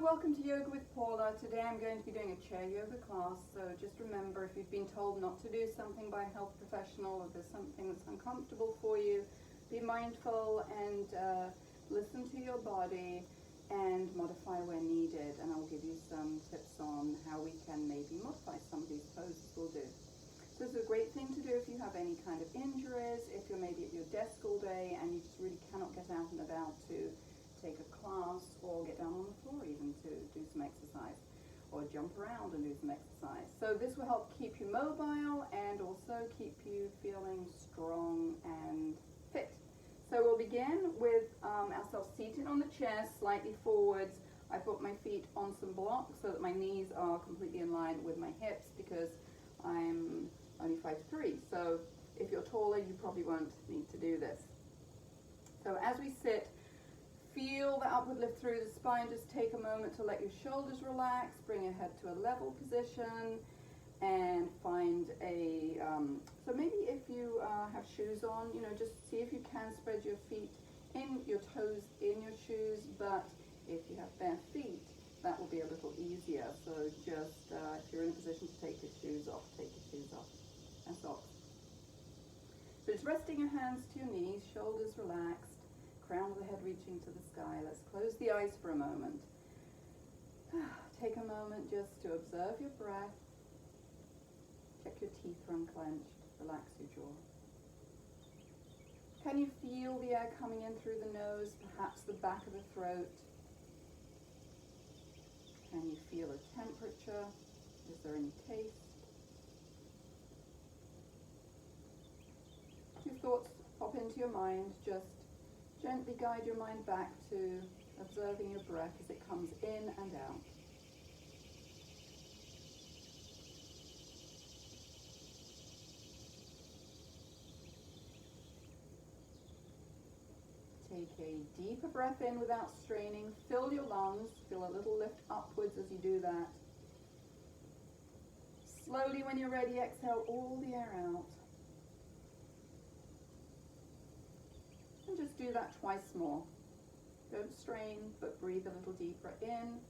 welcome to Yoga with Paula. Today I'm going to be doing a chair yoga class, so just remember, if you've been told not to do something by a health professional, or there's something that's uncomfortable for you, be mindful and listen to your body and modify where needed, and I'll give you some tips on how we can maybe modify some of these poses we'll do. So this is a great thing to do if you have any kind of injuries, if you're maybe at your desk all day and you just really cannot get out and about to take a class or get down on the floor even to do some exercise, or jump around and do some exercise. So this will help keep you mobile and also keep you feeling strong and fit. So we'll begin with ourselves seated on the chair, slightly forwards. I put my feet on some blocks so that my knees are completely in line with my hips, because I'm only 5'3". So if you're taller, you probably won't need to do this. So as we sit, feel the upward lift through the spine. Just take a moment to let your shoulders relax, bring your head to a level position, and find a, so maybe if you have shoes on, just see if you can spread your feet in, your toes in your shoes, but if you have bare feet, that will be a little easier. So just, if you're in a position to take your shoes off, take your shoes off and socks. So just resting your hands to your knees, shoulders relaxed, crown of the head reaching to the sky. Let's close the eyes for a moment. Take a moment just to observe your breath. Check your teeth are unclenched. Relax your jaw. Can you feel the air coming in through the nose, perhaps the back of the throat? Can you feel a temperature? Is there any taste? Your thoughts pop into your mind. Just gently guide your mind back to observing your breath as it comes in and out. Take a deeper breath in without straining. Fill your lungs. Feel a little lift upwards as you do that. Slowly, when you're ready, exhale all the air out. And just do that twice more. Don't strain, but breathe a little deeper in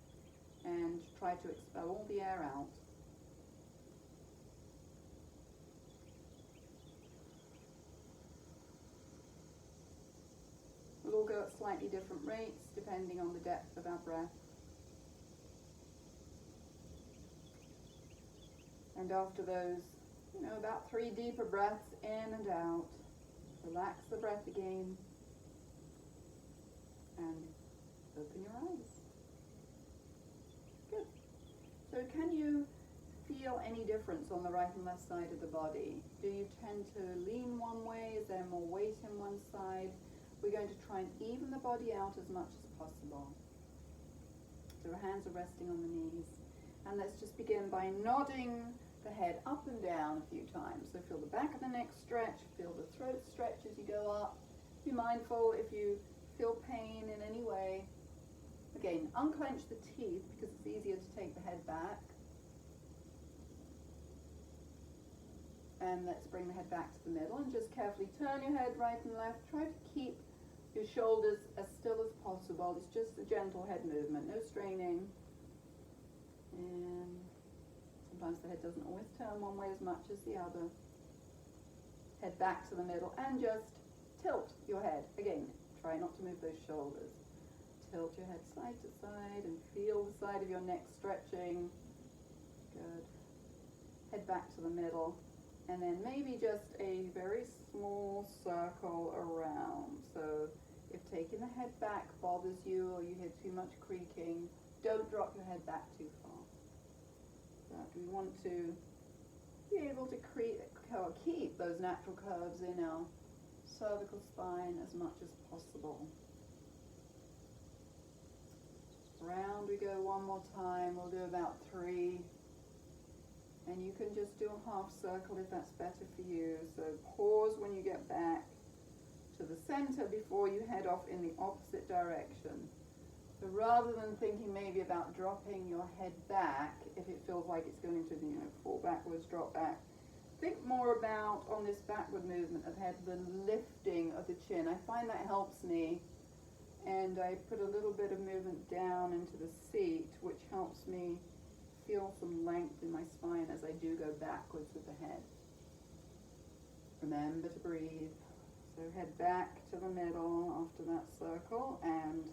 and try to expel all the air out. We'll all go at slightly different rates depending on the depth of our breath. And after those, about 3 deeper breaths in and out, relax the breath again and open your eyes. Good. So can you feel any difference on the right and left side of the body? Do you tend to lean one way? Is there more weight in one side? We're going to try and even the body out as much as possible. So our hands are resting on the knees. And let's just begin by nodding the head up and down a few times. So feel the back of the neck stretch, feel the throat stretch as you go up. Be mindful if you feel pain in any way. Again, unclench the teeth because it's easier to take the head back. And let's bring the head back to the middle and just carefully turn your head right and left. Try to keep your shoulders as still as possible. It's just a gentle head movement, no straining. And sometimes the head doesn't always turn one way as much as the other. Head back to the middle and just tilt your head. Again, try not to move those shoulders. Tilt your head side to side and feel the side of your neck stretching. Good. Head back to the middle. And then maybe just a very small circle around. So if taking the head back bothers you or you hear too much creaking, don't drop your head back too far. But we want to be able to keep those natural curves in our cervical spine as much as possible. Round we go one more time. We'll do about 3. And you can just do a half circle if that's better for you. So pause when you get back to the center before you head off in the opposite direction. So rather than thinking maybe about dropping your head back, if it feels like it's going to, fall backwards, drop back, think more about, on this backward movement of head, the lifting of the chin. I find that helps me And I put a little bit of movement down into the seat, which helps me feel some length in my spine as I do go backwards with the head. Remember to breathe. So head back to the middle after that circle and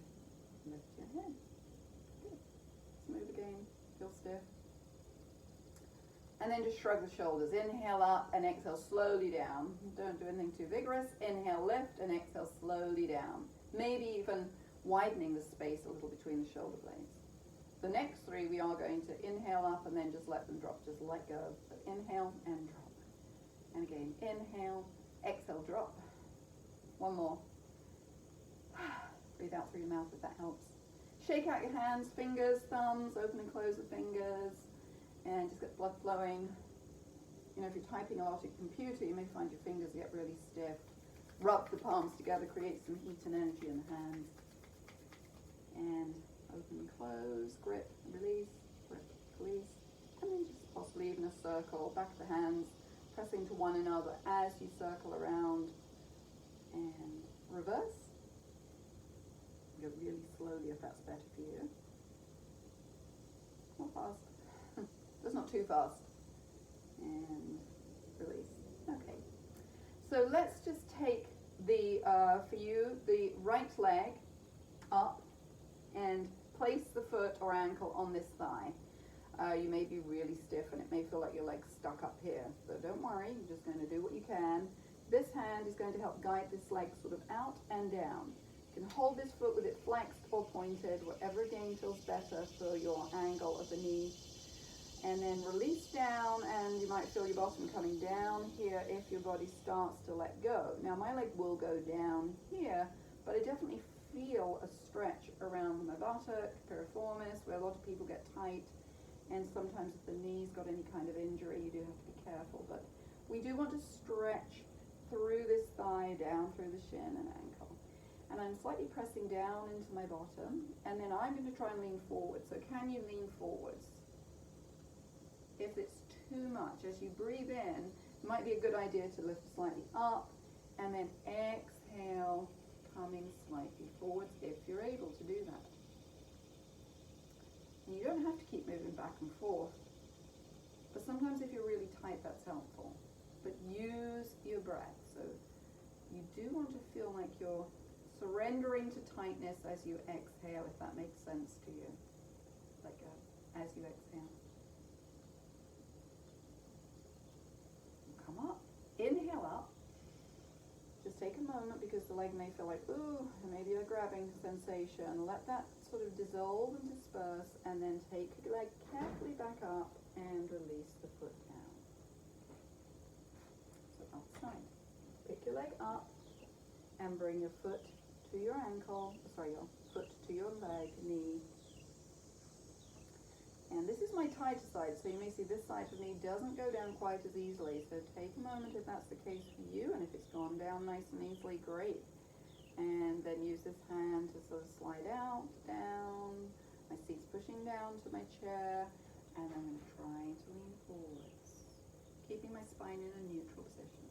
lift your head. Good. Smooth again, feel stiff. And then just shrug the shoulders. Inhale up and exhale slowly down. Don't do anything too vigorous. Inhale, lift, and exhale slowly down. Maybe even widening the space a little between the shoulder blades. The next three, we are going to inhale up and then just let them drop. Just let go. So inhale and drop. And again, inhale, exhale, drop. One more. Breathe out through your mouth if that helps. Shake out your hands, fingers, thumbs, open and close the fingers, and just get blood flowing. You know, if you're typing a lot at your computer, you may find your fingers get really stiff. Rub the palms together, create some heat and energy in the hands. And open and close, grip, release, and then just possibly even a circle, back of the hands, pressing to one another as you circle around, and reverse. Go really slowly if that's better for you. Not fast, just not too fast. And release. Okay. So let's just take the, for you, the right leg up and place the foot or ankle on this thigh. You may be really stiff and it may feel like your leg's stuck up here. So don't worry, you're just going to do what you can. This hand is going to help guide this leg sort of out and down. You can hold this foot with it flexed or pointed, whatever again feels better for your angle of the knee. And then release down, and you might feel your bottom coming down here if your body starts to let go. Now my leg will go down here, but I definitely feel a stretch around my buttock, piriformis, where a lot of people get tight. And sometimes if the knee's got any kind of injury, you do have to be careful. But we do want to stretch through this thigh, down through the shin and ankle. And I'm slightly pressing down into my bottom, and then I'm going to try and lean forward. So can you lean forwards? If it's too much, as you breathe in, it might be a good idea to lift slightly up, and then exhale, coming slightly forwards if you're able to do that. And you don't have to keep moving back and forth, but sometimes if you're really tight, that's helpful. But use your breath. So you do want to feel like you're surrendering to tightness as you exhale, if that makes sense to you. Let go as you exhale. Come up, inhale up. Just take a moment because the leg may feel like, ooh, maybe a grabbing sensation. Let that sort of dissolve and disperse, and then take your leg carefully back up and release the foot down. So outside. Pick your leg up and bring your foot to your ankle, your foot to your leg, knee. And this is my tighter side, so you may see this side of me doesn't go down quite as easily. So take a moment if that's the case for you, and if it's gone down nice and easily, great. And then use this hand to sort of slide out, down. My seat's pushing down to my chair, and I'm going to try to lean forwards, keeping my spine in a neutral position.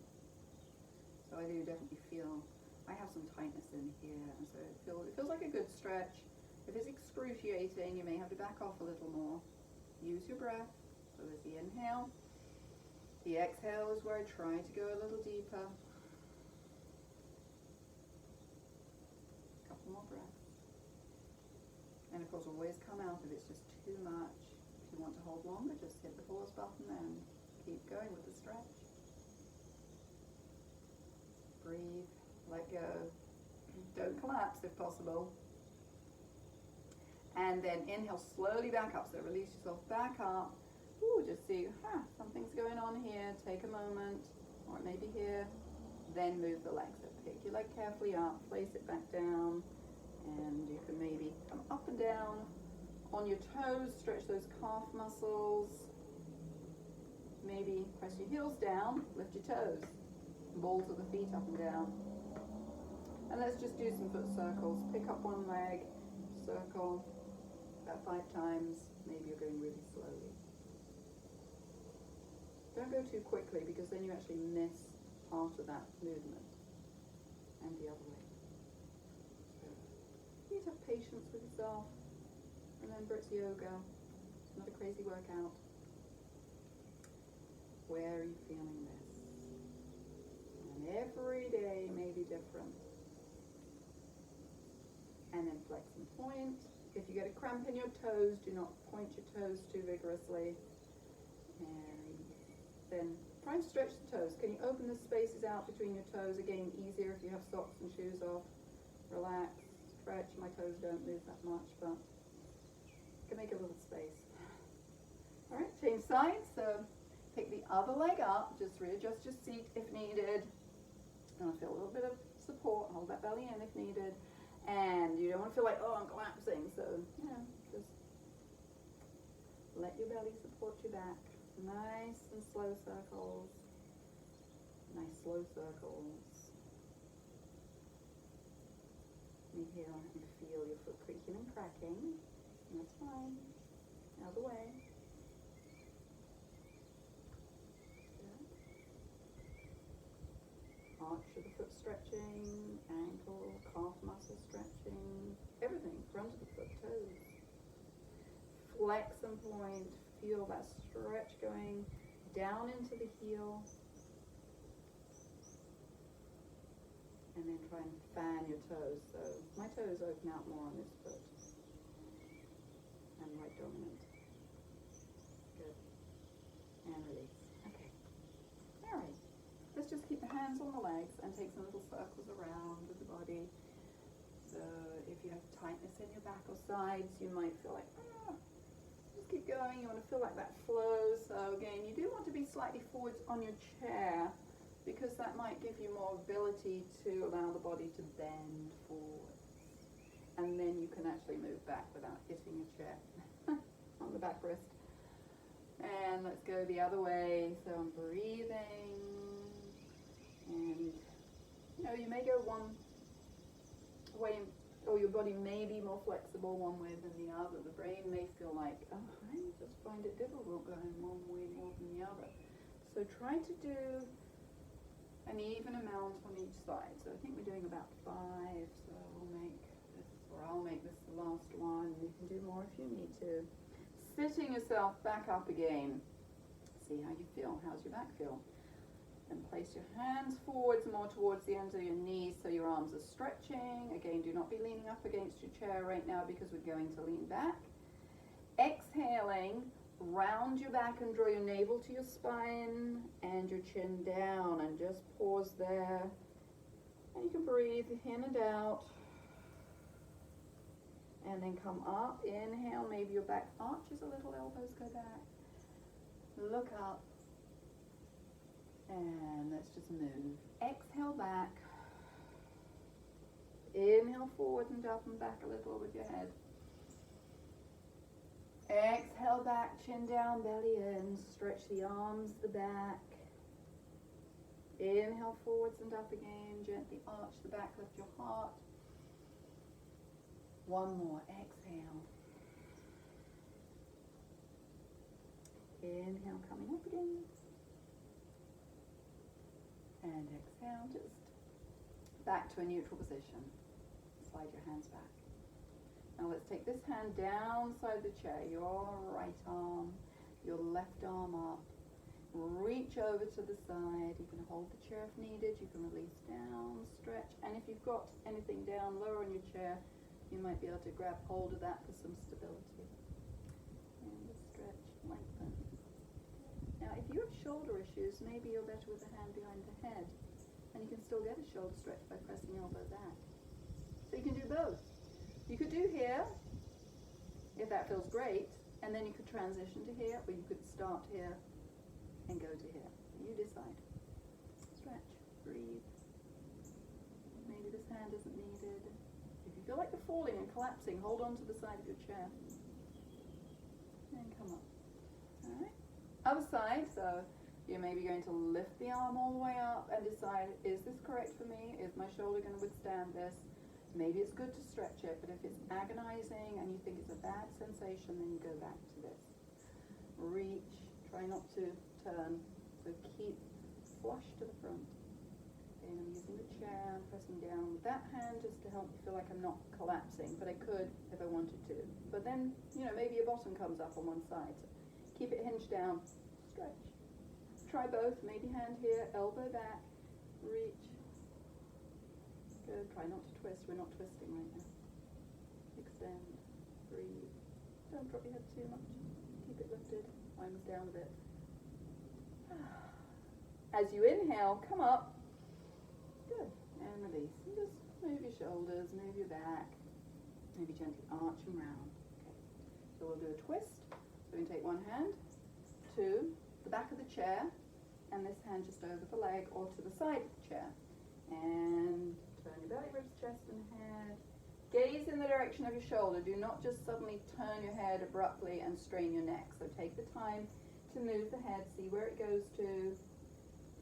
So I do definitely feel, I have some tightness in here, and so it feels like a good stretch. If it's excruciating, you may have to back off a little more. Use your breath. So there's the inhale. The exhale is where I try to go a little deeper. Couple more breaths. And of course, always come out if it's just too much. If you want to hold longer, just hit the pause button and keep going with the stretch. Breathe, let go. Don't collapse if possible. And then inhale slowly back up. So release yourself back up. Ooh, just see, something's going on here. Take a moment, or it may be here. Then move the leg. So pick your leg carefully up, place it back down, and you can maybe come up and down on your toes. Stretch those calf muscles. Maybe press your heels down, lift your toes. Balls of the feet up and down. And let's just do some foot circles. Pick up one leg, circle. About 5 times, maybe you're going really slowly. Don't go too quickly because then you actually miss part of that movement. And the other way. So, patience with yourself. Remember, it's yoga, not a crazy workout. Where are you feeling this? And every day may be different. And then flex and point. If you get a cramp in your toes, do not point your toes too vigorously. And then try and stretch the toes. Can you open the spaces out between your toes? Again, easier if you have socks and shoes off. Relax, stretch. My toes don't move that much, but you can make a little space. All right, change sides. So pick the other leg up. Just readjust your seat if needed. And feel a little bit of support. Hold that belly in if needed. And you don't want to feel like, oh, I'm collapsing. So, you know, just let your belly support your back. Nice and slow circles. Nice slow circles. Inhale and feel your foot creaking and cracking. And that's fine. Out of the way. Good. Arch of the foot stretching, ankle, calf muscle stretching, everything, front of the foot, toes. Flex and point, feel that stretch going down into the heel. And then try and fan your toes. So my toes open out more on this foot. And right dominant. Good. And release. Okay. All right. Let's just keep the hands on the legs and take some little circles around with the body. So if you have tightness in your back or sides, you might feel like, just keep going. You want to feel like that flows. So again, you do want to be slightly forwards on your chair because that might give you more ability to allow the body to bend forwards. And then you can actually move back without hitting your chair on the back wrist. And let's go the other way. So I'm breathing. And, you know, you may go one way, or your body may be more flexible one way than the other. The brain may feel like, oh, I just find it difficult going one way more than the other. So try to do an even amount on each side. So I think we're doing about 5. So I'll make this the last one. You can do more if you need to. Sitting yourself back up again. See how you feel. How's your back feel? And place your hands forwards, more towards the ends of your knees so your arms are stretching. Again, do not be leaning up against your chair right now because we're going to lean back. Exhaling, round your back and draw your navel to your spine and your chin down, and just pause there. And you can breathe in and out. And then come up, inhale, maybe your back arches a little, elbows go back. Look up. And let's just move. Exhale back. Inhale forward and up and back a little with your head. Exhale back, chin down, belly in. Stretch the arms, the back. Inhale forwards and up again. Gently arch the back, lift your heart. One more. Exhale. Inhale, coming up again. And exhale, just back to a neutral position. Slide your hands back. Now let's take this hand down side the chair. Your right arm, your left arm up. Reach over to the side. You can hold the chair if needed. You can release down, stretch. And if you've got anything down lower on your chair, you might be able to grab hold of that for some stability. And just stretch, lengthen. Now, if you have shoulder issues, maybe you're better with the hand behind the head. And you can still get a shoulder stretch by pressing elbow back. So you can do both. You could do here, if that feels great, and then you could transition to here, or you could start here and go to here. You decide. Stretch, breathe. Maybe this hand isn't needed. If you feel like you're falling and collapsing, hold on to the side of your chair. And come up. All right. Other side, so you're maybe going to lift the arm all the way up and decide, is this correct for me? Is my shoulder going to withstand this? Maybe it's good to stretch it, but if it's agonizing and you think it's a bad sensation, then you go back to this. Reach, try not to turn, so keep flush to the front. Again, I'm using the chair, pressing down with that hand just to help me feel like I'm not collapsing, but I could if I wanted to. But then, maybe your bottom comes up on one side. So keep it hinged down, stretch. Try both, maybe hand here, elbow back, reach. Good, try not to twist, we're not twisting right now. Extend, breathe. Don't drop your head too much. Keep it lifted, arms down a bit. As you inhale, come up. Good, and release. And just move your shoulders, move your back. Maybe gently arch and round. Okay, so we'll do a twist. So we can take one hand to the back of the chair, and this hand just over the leg or to the side of the chair. And turn your belly, ribs, chest, and head. Gaze in the direction of your shoulder. Do not just suddenly turn your head abruptly and strain your neck. So take the time to move the head, see where it goes to.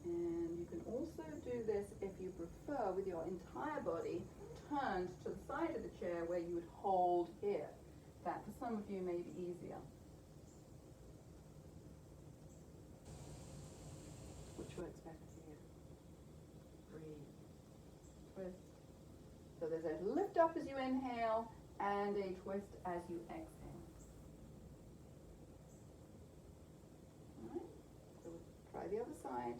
And you can also do this, if you prefer, with your entire body turned to the side of the chair where you would hold here. That, for some of you, may be easier. Which works better for you? Breathe. Twist. So there's a lift up as you inhale and a twist as you exhale. All right. So we'll try the other side.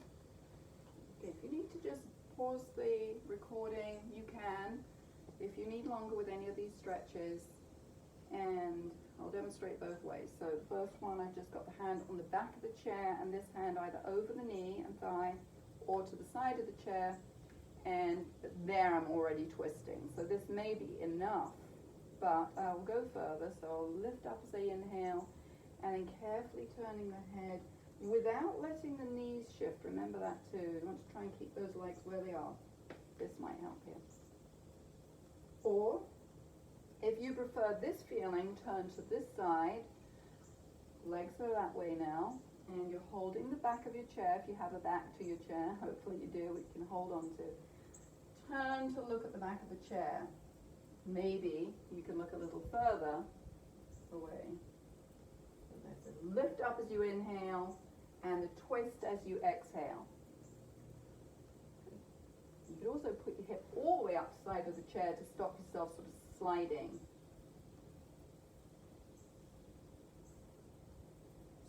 Okay, if you need to just pause the recording, you can. If you need longer with any of these stretches, and I'll demonstrate both ways. So the first one, I've just got the hand on the back of the chair and this hand either over the knee and thigh or to the side of the chair, and there I'm already twisting. So this may be enough, but I'll go further. So I'll lift up as I inhale and then carefully turning the head without letting the knees shift. Remember that too. You want to try and keep those legs where they are. This might help here. Or, if you prefer this feeling, turn to this side. Legs are that way now. And you're holding the back of your chair. If you have a back to your chair, hopefully you do, you can hold on to. Turn to look at the back of the chair. Maybe you can look a little further away. So there's a lift up as you inhale and the twist as you exhale. You could also put your hip all the way up the side of the chair to stop yourself sort of sliding.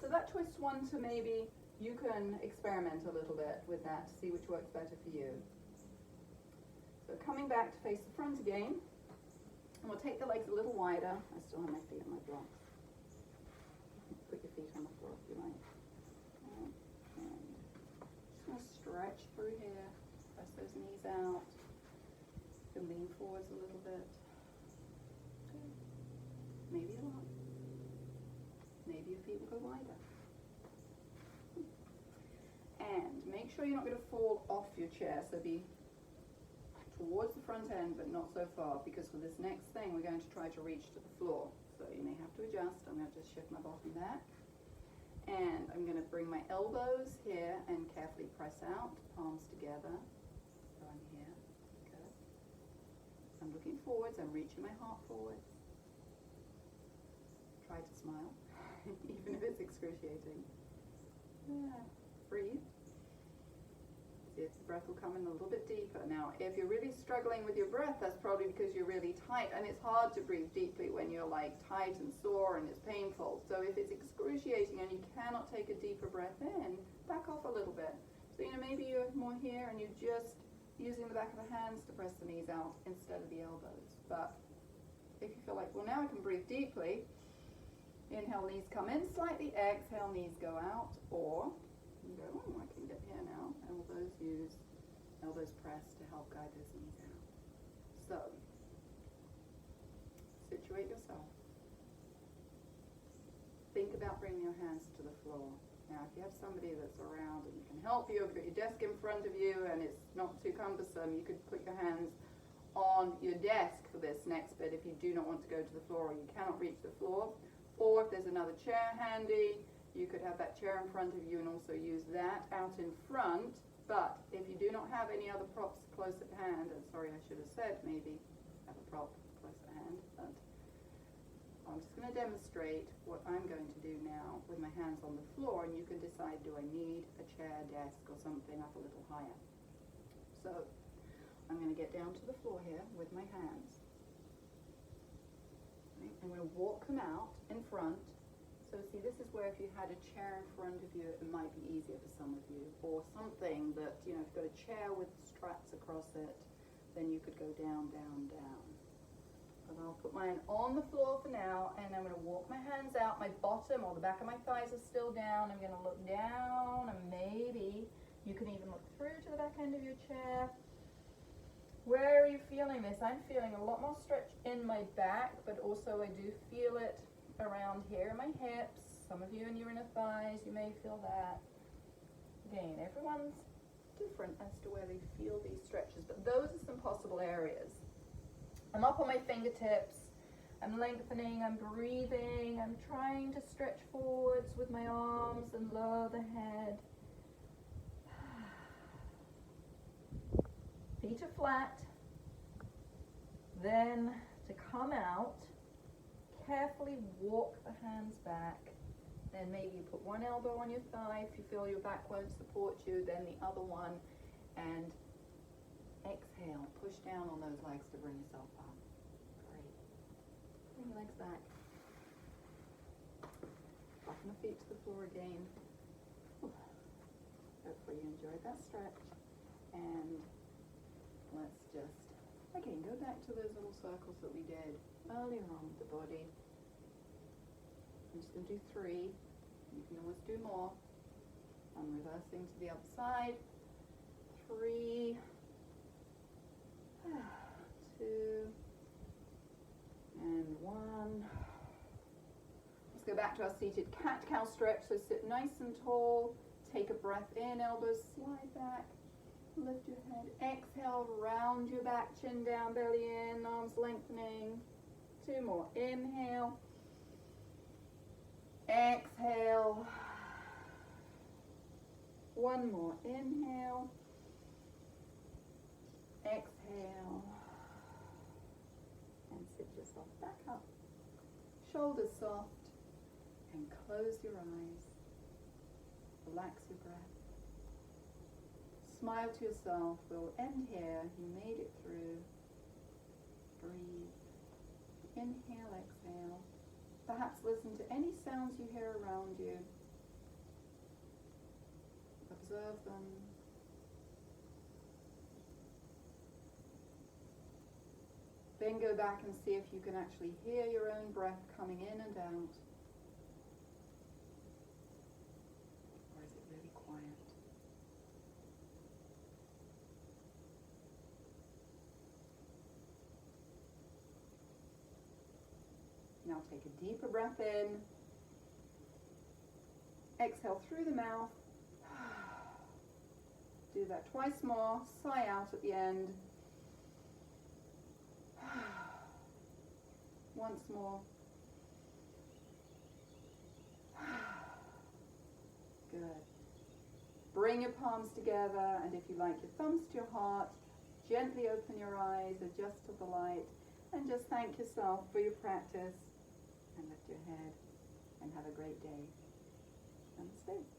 So that twist one to maybe you can experiment a little bit with that to see which works better for you. So coming back to face the front again, and we'll take the legs a little wider. I still have my feet on my blocks. Put your feet on the floor if you like. And just going to stretch through here. Press those knees out. You can lean forwards a little bit. Good. Maybe a lot. Maybe your feet will go wider. And make sure you're not going to fall off your chair. So be towards the front end, but not so far, because for this next thing, we're going to try to reach to the floor. So you may have to adjust. I'm going to just shift my bottom back. And I'm going to bring my elbows here and carefully press out, palms together. So I'm here. Good. I'm looking forwards. I'm reaching my heart forwards. Try to smile, even if it's excruciating. Yeah. Breathe. See if the breath will come in a little bit deeper. Now, if you're really struggling with your breath, that's probably because you're really tight, and it's hard to breathe deeply when you're like tight and sore and it's painful. So if it's excruciating and you cannot take a deeper breath in, back off a little bit. So, maybe you're more here and you're just using the back of the hands to press the knees out instead of the elbows. But if you feel like, well, now I can breathe deeply, inhale, knees come in slightly, exhale, knees go out, or you go, oh, I can get here now. Elbows use, elbows press to help guide those knees out. So, situate yourself. Think about bringing your hands to the floor. Now, if you have somebody that's around and can help you, if you've got your desk in front of you and it's not too cumbersome, you could put your hands on your desk for this next bit if you do not want to go to the floor or you cannot reach the floor. Or if there's another chair handy, you could have that chair in front of you and also use that out in front. But if you do not have any other props close at hand, and sorry, I should have said maybe have a prop close at hand, but I'm just going to demonstrate what I'm going to do now with my hands on the floor, and you can decide, do I need a chair, desk, or something up a little higher? So So I'm going to get down to the floor here with my hands. Right? I'm going to walk them out in front. So see, this is where if you had a chair in front of you, it might be easier for some of you. Or something that, you know, if you've got a chair with straps across it, then you could go down, down, down. But I'll put mine on the floor for now, and I'm going to walk my hands out. My bottom or the back of my thighs are still down. I'm going to look down, and maybe you can even look through to the back end of your chair. Where are you feeling this? I'm feeling a lot more stretch in my back, but also I do feel it around here in my hips. Some of you in your inner thighs, you may feel that. Again, everyone's different as to where they feel these stretches, but those are some possible areas. I'm up on my fingertips, I'm lengthening, I'm breathing, I'm trying to stretch forwards with my arms and lower the head. Feet are flat. Then to come out, carefully walk the hands back. Then maybe you put one elbow on your thigh if you feel your back won't support you, then the other one, and exhale, push down on those legs to bring yourself up. Great. Bring your legs back. Bottom the feet to the floor again. Hopefully you enjoyed that stretch. And let's just, again, go back to those little circles that we did earlier on with the body. I'm just going to do 3. You can always do more. I'm reversing to the other side. 3, 2, and 1. Let's go back to our seated cat-cow stretch. So sit nice and tall. Take a breath in, elbows slide back. Lift your head. Exhale, round your back, chin down, belly in, arms lengthening. 2 more. Inhale. Exhale. 1 more. Inhale. Exhale. And sit yourself back up. Shoulders soft. And close your eyes. Relax your breath. Smile to yourself. We'll end here. You made it through. Breathe. Inhale, exhale. Perhaps listen to any sounds you hear around you. Observe them. Then go back and see if you can actually hear your own breath coming in and out. Or is it really quiet? Now take a deeper breath in. Exhale through the mouth. Do that twice more. Sigh out at the end. Once more. Good. Bring your palms together, and if you like, your thumbs to your heart. Gently open your eyes, adjust to the light, and just thank yourself for your practice. And lift your head, and have a great day. Namaste.